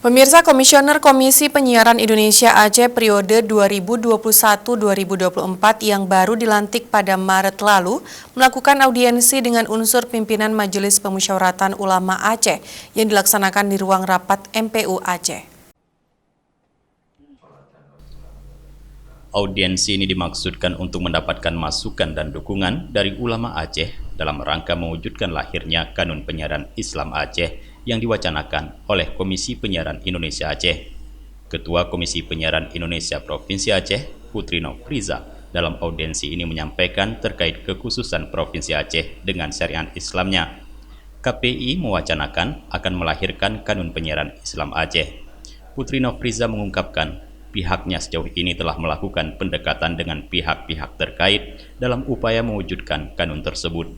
Pemirsa, Komisioner Komisi Penyiaran Indonesia Aceh periode 2021-2024 yang baru dilantik pada Maret lalu melakukan audiensi dengan unsur pimpinan Majelis Pemusyawaratan Ulama Aceh yang dilaksanakan di ruang rapat MPU Aceh. Audiensi ini dimaksudkan untuk mendapatkan masukan dan dukungan dari ulama Aceh dalam rangka mewujudkan lahirnya Kanun Penyiaran Islam Aceh yang diwacanakan oleh Komisi Penyiaran Indonesia Aceh. Ketua Komisi Penyiaran Indonesia Provinsi Aceh, Putri Nofriza, dalam audiensi ini menyampaikan terkait kekhususan Provinsi Aceh dengan syariat Islamnya. KPI mewacanakan akan melahirkan Kanun Penyiaran Islam Aceh. Putri Nofriza mengungkapkan pihaknya sejauh ini telah melakukan pendekatan dengan pihak-pihak terkait dalam upaya mewujudkan kanun tersebut.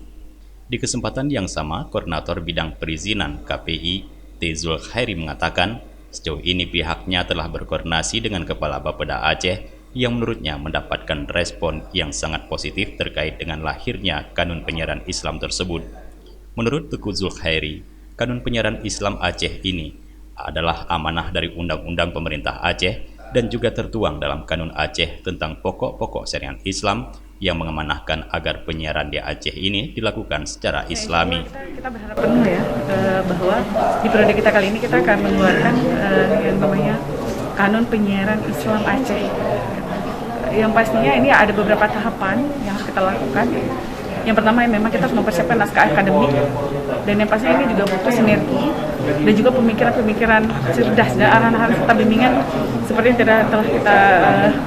Di kesempatan yang sama, Koordinator Bidang Perizinan KPI, T. Zulkhairi mengatakan, sejauh ini pihaknya telah berkoordinasi dengan Kepala Bapeda Aceh yang menurutnya mendapatkan respon yang sangat positif terkait dengan lahirnya Kanun Penyiaran Islam tersebut. Menurut Teguh Zulkhairi, Kanun Penyiaran Islam Aceh ini adalah amanah dari Undang-Undang Pemerintah Aceh dan juga tertuang dalam Kanun Aceh tentang pokok-pokok syariat Islam yang mengamanahkan agar penyiaran di Aceh ini dilakukan secara Islami. Kita berharap penuh ya bahwa di periode kita kali ini kita akan mengeluarkan yang namanya Kanun Penyiaran Islam Aceh. Yang pastinya ini ada beberapa tahapan yang harus kita lakukan. Yang pertama memang kita harus mempersiapkan naskah akademik, dan yang pastinya ini juga butuh sinergi dan juga pemikiran-pemikiran cerdas dan arahan-arahan serta bimbingan seperti yang telah kita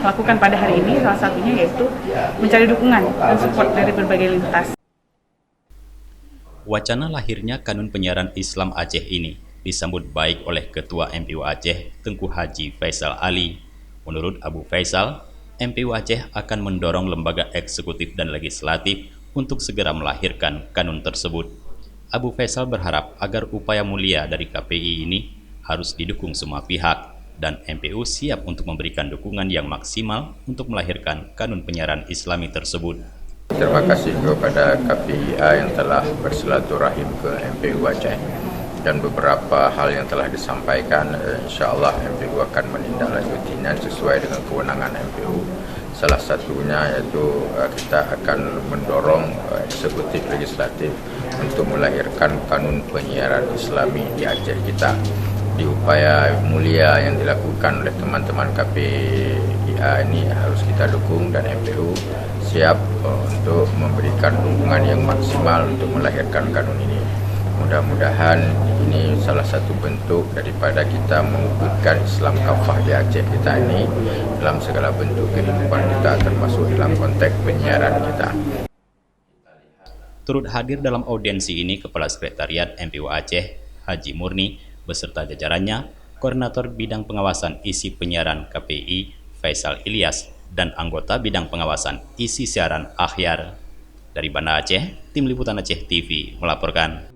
lakukan pada hari ini. Salah satunya yaitu mencari dukungan dan support dari berbagai lintas. Wacana lahirnya Kanun Penyiaran Islam Aceh ini disambut baik oleh Ketua MPU Aceh, Tengku Haji Faisal Ali. Menurut Abu Faisal, MPU Aceh akan mendorong lembaga eksekutif dan legislatif untuk segera melahirkan kanun tersebut. Abu Faisal berharap agar upaya mulia dari KPI ini harus didukung semua pihak dan MPU siap untuk memberikan dukungan yang maksimal untuk melahirkan Kanun Penyiaran Islami tersebut. Terima kasih kepada KPIA yang telah bersilaturahim ke MPU Aceh dan beberapa hal yang telah disampaikan, insya Allah MPU akan menindaklanjutinya sesuai dengan kewenangan MPU. Salah satunya yaitu kita akan mendorong eksekutif legislatif untuk melahirkan Kanun Penyiaran Islami di Aceh kita. Di upaya mulia yang dilakukan oleh teman-teman KPIA ini harus kita dukung, dan MPU siap untuk memberikan dukungan yang maksimal untuk melahirkan kanun ini. Mudah-mudahan ini salah satu bentuk daripada kita mewujudkan Islam kafah di Aceh kita ini dalam segala bentuk kehidupan kita, termasuk dalam konteks penyiaran kita. Turut hadir dalam audiensi ini Kepala Sekretariat MPU Aceh, Haji Murni, beserta jajarannya, Koordinator Bidang Pengawasan Isi Penyiaran KPI, Faisal Ilyas, dan anggota Bidang Pengawasan Isi Siaran Akhyar. Dari Banda Aceh, Tim Liputan Aceh TV melaporkan.